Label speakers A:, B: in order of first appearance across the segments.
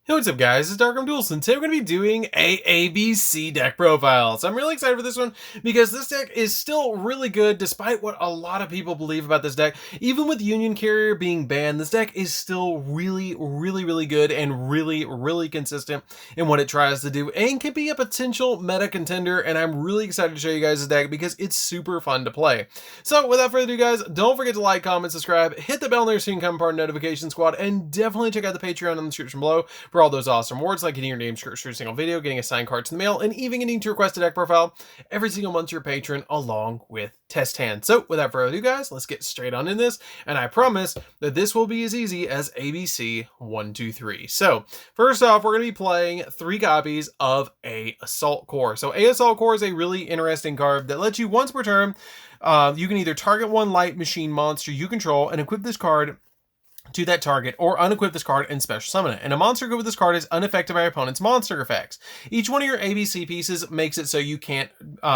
A: Hey, what's up guys, it's DarkArmedDuelist, and today we're going to be doing a ABC deck profile. So I'm really excited for this one because this deck is still really good despite what a lot of people believe about this deck. Even with Union Carrier being banned, this deck is still really good and really consistent in what it tries to do and can be a potential meta contender, and I'm really excited to show you guys this deck because it's super fun to play. So without further ado guys, don't forget to like, comment, subscribe, hit the bell there so you can become part of the notification squad, and definitely check out the Patreon in the description below for all those awesome rewards like getting your name scratched through a single video, getting a signed card in the mail, and even getting to request a deck profile every single month to your patron along with test hands. So without further ado guys, let's get straight on in this, and I promise that this will be as easy as ABC 1, 2, 3. So first off, we're going to be playing 3 copies of A Assault Core. So A Assault Core is a really interesting card that lets you once per turn, you can either target one light machine monster you control and equip this card to that target, or unequip this card and special summon it. And a monster equipped with this card is unaffected by your opponent's monster effects. Each one of your ABC pieces makes it so you can't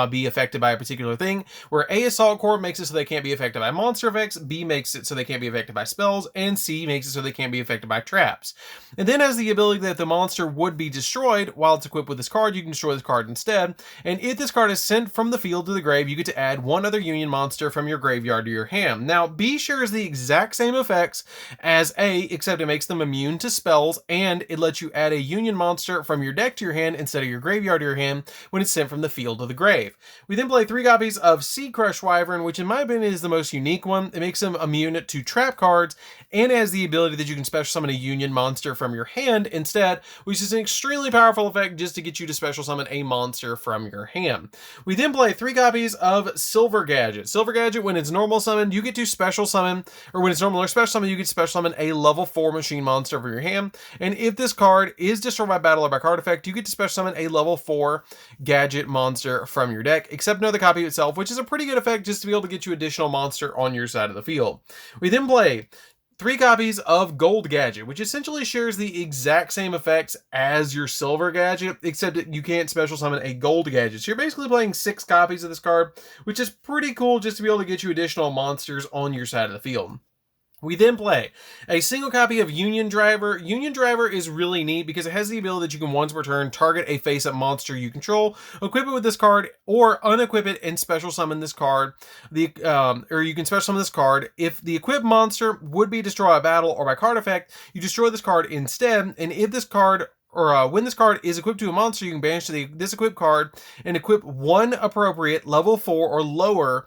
A: be affected by a particular thing, where A Assault Core makes it so they can't be affected by monster effects, B makes it so they can't be affected by spells, and C makes it so they can't be affected by traps. And then has the ability that the monster would be destroyed while it's equipped with this card, you can destroy this card instead. And if this card is sent from the field to the grave, you get to add one other Union monster from your graveyard to your hand. Now, B shares the exact same effects as A, except it makes them immune to spells, and it lets you add a Union monster from your deck to your hand instead of your graveyard to your hand when it's sent from the field to the grave. We then play 3 copies of Sea Crush Wyvern, which in my opinion is the most unique one. It makes them immune to trap cards, and has the ability that you can special summon a Union monster from your hand instead, which is an extremely powerful effect just to get you to special summon a monster from your hand. We then play 3 copies of Silver Gadget. Silver Gadget, when it's normal summoned, you get to special summon, or when it's normal or special summon, you get to special summon a level 4 machine monster from your hand. And if this card is destroyed by battle or by card effect, you get to special summon a level 4 gadget monster from your deck, except another copy of itself, which is a pretty good effect just to be able to get you additional monster on your side of the field. We then play 3 copies of Gold Gadget, which essentially shares the exact same effects as your Silver Gadget, except that you can't special summon a Gold Gadget. So you're basically playing 6 copies of this card, which is pretty cool just to be able to get you additional monsters on your side of the field. We then play a single copy of Union Driver. Union Driver is really neat because it has the ability that you can once per turn target a face-up monster you control, equip it with this card, or unequip it and special summon this card. Or you can special summon this card. If the equipped monster would be destroyed by battle or by card effect, you destroy this card instead. And if this card when this card is equipped to a monster, you can banish this equipped card and equip one appropriate level 4 or lower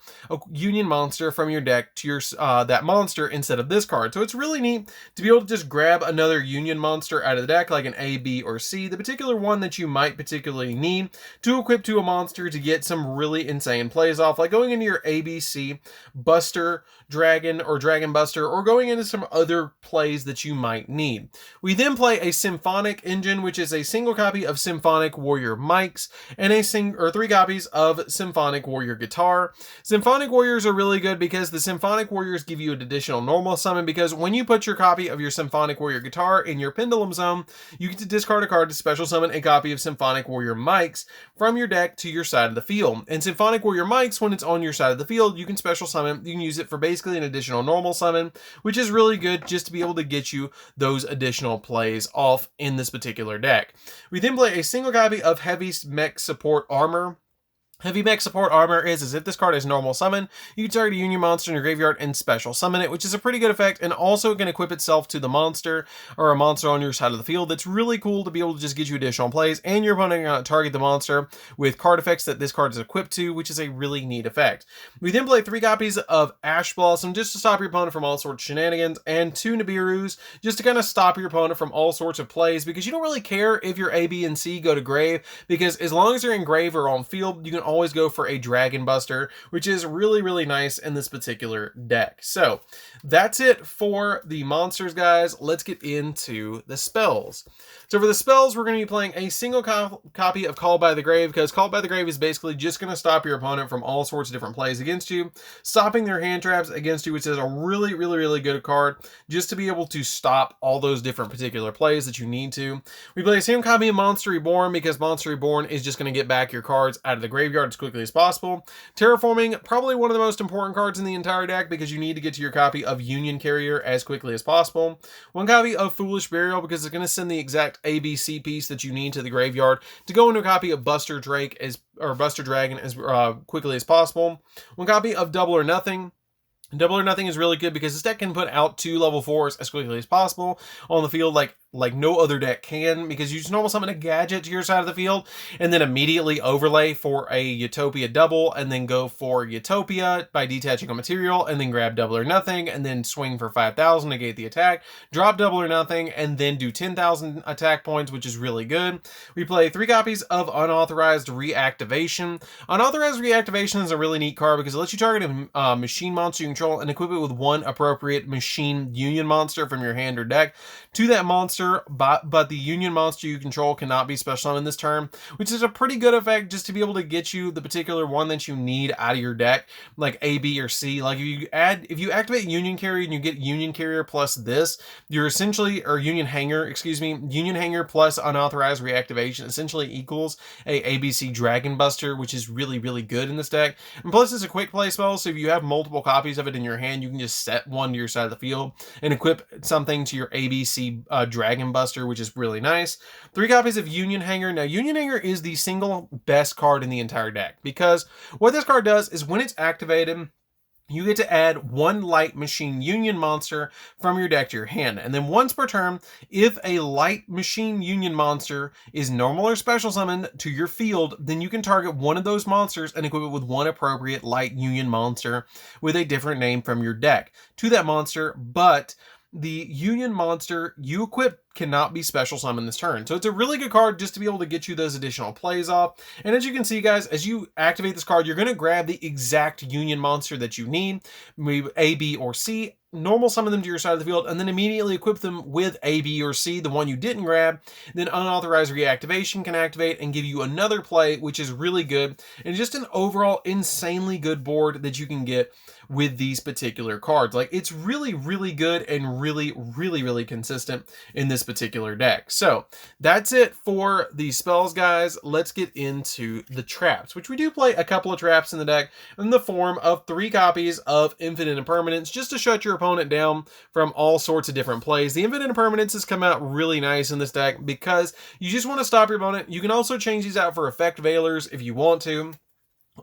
A: Union monster from your deck to your that monster instead of this card. So it's really neat to be able to just grab another Union monster out of the deck, like an A, B, or C, the particular one that you might particularly need to equip to a monster to get some really insane plays off, like going into your ABC Buster Dragon or Dragon Buster, or going into some other plays that you might need. We then play a Symphonic Engine, which is a single copy of Symphonic Warrior mics, and 3 copies of Symphonic Warrior Guitar. Symphonic Warriors are really good because the Symphonic Warriors give you an additional normal summon, because when you put your copy of your Symphonic Warrior Guitar in your Pendulum Zone, you get to discard a card to special summon a copy of Symphonic Warrior mics from your deck to your side of the field. And Symphonic Warrior mics, when it's on your side of the field, you can special summon, you can use it for basically an additional normal summon, which is really good just to be able to get you those additional plays off in this particular deck. We then play a single copy of Heavy Mech Support Armor. Heavy Mech Support Armor is if this card is normal summon, you can target a Union monster in your graveyard and special summon it, which is a pretty good effect, and also can equip itself to the monster or a monster on your side of the field. That's really cool to be able to just get you additional plays, and your opponent can target the monster with card effects that this card is equipped to, which is a really neat effect. We then play 3 copies of Ash Blossom just to stop your opponent from all sorts of shenanigans, and 2 Nibiru's just to kind of stop your opponent from all sorts of plays, because you don't really care if your A, B, and C go to grave, because as long as they're in grave or on field, you can always go for a Dragon Buster, which is really nice in this particular deck. So that's it for the monsters, guys. Let's get into the spells. So for the spells, we're going to be playing a single copy of Called by the Grave, because Called by the Grave is basically just going to stop your opponent from all sorts of different plays against you, stopping their hand traps against you, which is a really good card just to be able to stop all those different particular plays that you need to. We play a single copy of Monster Reborn, because Monster Reborn is just going to get back your cards out of the graveyard graveyard as quickly as possible. Terraforming, probably one of the most important cards in the entire deck because you need to get to your copy of Union Carrier as quickly as possible. One copy of Foolish Burial because it's going to send the exact ABC piece that you need to the graveyard to go into a copy of Buster Dragon as quickly as possible. One copy of Double or Nothing. Double or Nothing is really good because this deck can put out 2 level 4s as quickly as possible on the field like no other deck can, because you just normal summon a gadget to your side of the field and then immediately overlay for a Utopia double and then go for Utopia by detaching a material and then grab Double or Nothing and then swing for 5,000, negate the attack, drop Double or Nothing, and then do 10,000 attack points, which is really good. We play 3 copies of Unauthorized Reactivation. Unauthorized Reactivation is a really neat card because it lets you target a machine monster you control and equip it with 1 appropriate machine union monster from your hand or deck to that monster, but the union monster you control cannot be special summoned this turn, which is a pretty good effect just to be able to get you the particular one that you need out of your deck, like A, B, or C. Like if you activate Union Carrier and you get Union Carrier plus this, you're essentially, or Union Hanger, excuse me, Union Hanger plus Unauthorized Reactivation essentially equals a ABC Dragon Buster, which is really, really good in this deck. And plus it's a quick play spell, so if you have multiple copies of it in your hand, you can just set one to your side of the field and equip something to your ABC Dragon Buster, which is really nice. 3 copies of Union Hanger. Now, Union Hanger is the single best card in the entire deck because what this card does is when it's activated, you get to add 1 light machine union monster from your deck to your hand. And then once per turn, if a light machine union monster is normal or special summoned to your field, then you can target one of those monsters and equip it with 1 appropriate light union monster with a different name from your deck to that monster, but the union monster you equip cannot be special summoned this turn. So it's a really good card just to be able to get you those additional plays off. And as you can see, guys, as you activate this card, you're going to grab the exact union monster that you need, maybe A, B, or C, normal summon them to your side of the field, and then immediately equip them with A, B, or C, the one you didn't grab. Then Unauthorized Reactivation can activate and give you another play, which is really good, and just an overall insanely good board that you can get with these particular cards. Like, it's really, really good and really, really, really consistent in this particular deck. So that's it for the spells, guys. Let's get into the traps, which we do play a couple of traps in the deck in the form of 3 copies of Infinite Impermanence, just to shut your opponent down from all sorts of different plays. The Infinite Impermanence has come out really nice in this deck because you just want to stop your opponent. You can also change these out for effect veilers if you want to.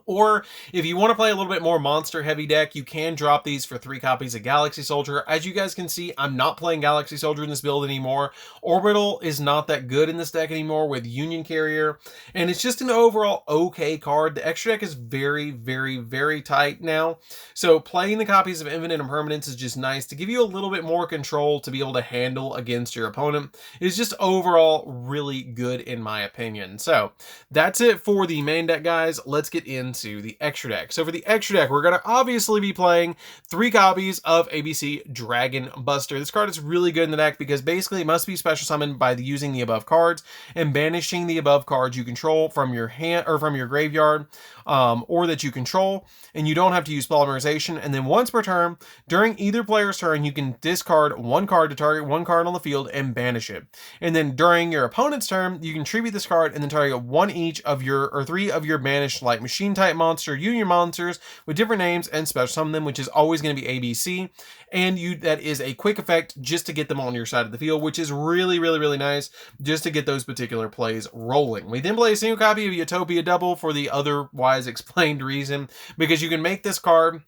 A: Or if you want to play a little bit more monster heavy deck, you can drop these for 3 copies of Galaxy Soldier. As you guys can see, I'm not playing Galaxy Soldier in this build anymore. Orbital is not that good in this deck anymore with Union Carrier, and it's just an overall okay card. The extra deck is very, very, very tight now, so playing the copies of Infinite Impermanence is just nice to give you a little bit more control to be able to handle against your opponent. It's just overall really good in my opinion. So that's it for the main deck, guys. Let's get into the extra deck. So for the extra deck, we're going to obviously be playing 3 copies of ABC Dragon Buster. This card is really good in the deck because basically it must be special summoned by using the above cards and banishing the above cards you control from your hand or from your graveyard, or that you control, and you don't have to use polymerization. And then once per turn, during either player's turn, you can discard 1 card to target 1 card on the field and banish it. And then during your opponent's turn, you can tribute this card and then target 1 each of your, or 3 of your banished light machine type monster union monsters with different names and special summon them, which is always going to be ABC. And that is a quick effect just to get them on your side of the field, which is really, really, really nice just to get those particular plays rolling. We then play a single copy of Utopia Double for the otherwise explained reason, because you can make this card,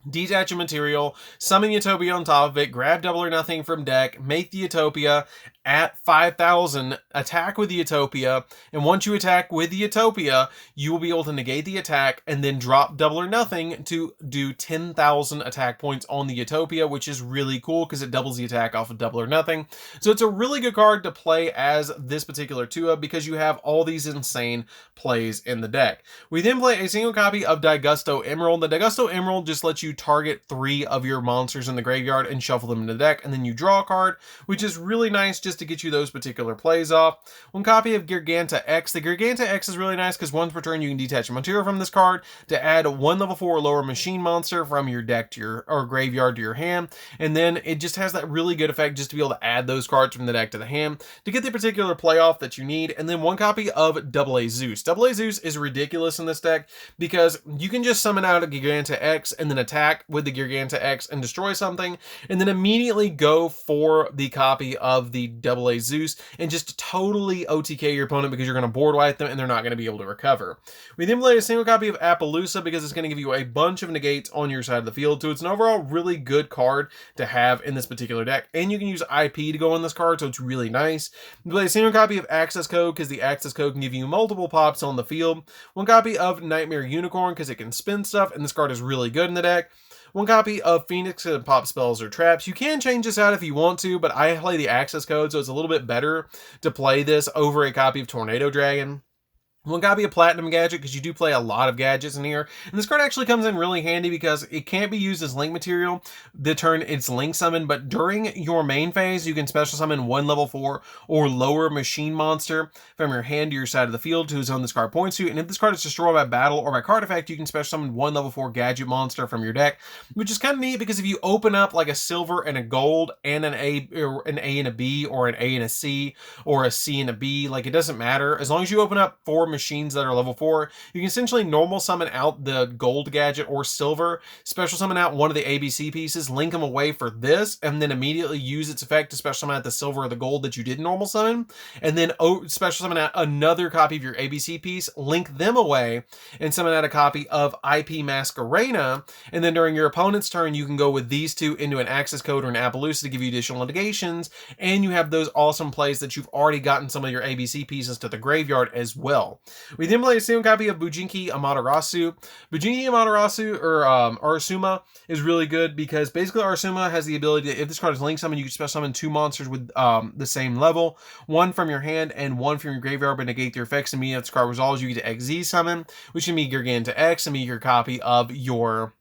A: detach a material, summon Utopia on top of it, grab Double or Nothing from deck, make the Utopia at 5,000, attack with the Utopia, and once you attack with the Utopia, you will be able to negate the attack and then drop Double or Nothing to do 10,000 attack points on the Utopia, which is really cool because it doubles the attack off of Double or Nothing. So it's a really good card to play as this particular Tua because you have all these insane plays in the deck. We then play a single copy of Daigusto Emerald. The Daigusto Emerald just lets you to target 3 of your monsters in the graveyard and shuffle them into the deck, and then you draw a card, which is really nice just to get you those particular plays off. 1 copy of Garganta X. The Garganta X is really nice because once per turn you can detach a material from this card to add 1 level 4 or lower machine monster from your deck to your or graveyard to your hand, and then it just has that really good effect just to be able to add those cards from the deck to the hand to get the particular playoff that you need. And then 1 copy of AA Zeus. AA Zeus is ridiculous in this deck because you can just summon out a Garganta X and then attack with the Garganta X and destroy something, and then immediately go for the copy of the AA Zeus and just totally OTK your opponent because you're going to board wipe them and they're not going to be able to recover. We then play a single copy of Appaloosa because it's going to give you a bunch of negates on your side of the field, so it's an overall really good card to have in this particular deck, and you can use IP to go on this card, so it's really nice. We play a single copy of Access Code because the Access Code can give you multiple pops on the field. 1 copy of Nightmare Unicorn because it can spin stuff, and this card is really good in the deck. 1 copy of Phoenix and pop spells or traps. You can change this out if you want to, but I play the Access Code, so it's a little bit better to play this over a copy of Tornado Dragon. 1 copy of Platinum Gadget because you do play a lot of gadgets in here, and this card actually comes in really handy because it can't be used as link material the turn it's link summon, but during your main phase you can special summon 1 level 4 or lower machine monster from your hand to your side of the field to whose zone this card points to, and if this card is destroyed by battle or by card effect, you can special summon 1 level 4 gadget monster from your deck, which is kind of neat because if you open up like a silver and a gold and an A and a B, or an A and a C, or a C and a B, like it doesn't matter, as long as you open up 4 machines that are level 4, you can essentially normal summon out the gold gadget or silver, special summon out one of the ABC pieces, link them away for this, and then immediately use its effect to special summon out the silver or the gold that you didn't normal summon, and then special summon out another copy of your ABC piece, link them away, and summon out a copy of IP Masquerena, and then during your opponent's turn you can go with these 2 into an Access Code or an Appaloosa to give you additional negations, and you have those awesome plays that you've already gotten some of your ABC pieces to the graveyard as well. We then play a single copy of Bujinki Amaterasu. Bujinki Amaterasu, or Arasuma, is really good because basically Arasuma has the ability to, if this card is link summon, you can special summon 2 monsters with the same level, 1 from your hand and 1 from your graveyard, but negate their effects. And me, if this card resolves, you get to XZ summon, which can be Garganta X and be your copy of your...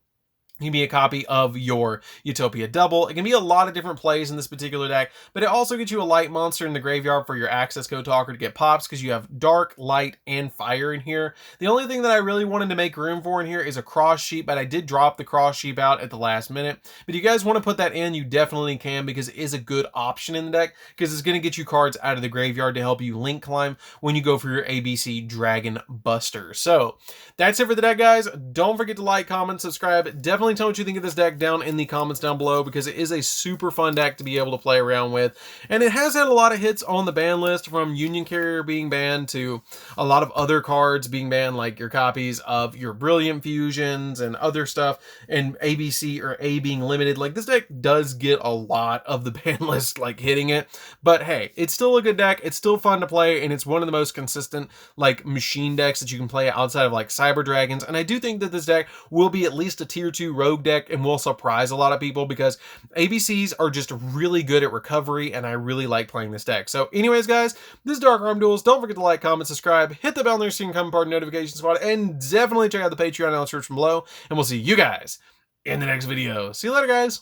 A: It can be a copy of your Utopia Double. It can be a lot of different plays in this particular deck, but it also gets you a light monster in the graveyard for your Access Code talker to get pops because you have dark, light, and fire in here. The only thing that I really wanted to make room for in here is a cross sheep, but I did drop the cross sheep out at the last minute. But if you guys want to put that in, you definitely can because it is a good option in the deck because it's going to get you cards out of the graveyard to help you link climb when you go for your ABC Dragon Buster. So that's it for the deck, guys. Don't forget to like, comment, subscribe. Definitely tell me what you think of this deck down in the comments down below because it is a super fun deck to be able to play around with, and it has had a lot of hits on the ban list, from Union Carrier being banned to a lot of other cards being banned, like your copies of your Brilliant Fusions and other stuff, and ABC or A being limited. Like, this deck does get a lot of the ban list like hitting it, but hey, it's still a good deck. It's still fun to play, and it's one of the most consistent like machine decks that you can play outside of like Cyber Dragons. And I do think that this deck will be at least a tier 2 rogue deck and will surprise a lot of people because ABCs are just really good at recovery, and I really like playing this deck. So anyways, guys, this is DarkArmedDuelist. Don't forget to like, comment, subscribe, hit the bell near so you can come part of the notification squad, and definitely check out the Patreon in the description below, and we'll see you guys in the next video. See you later, guys.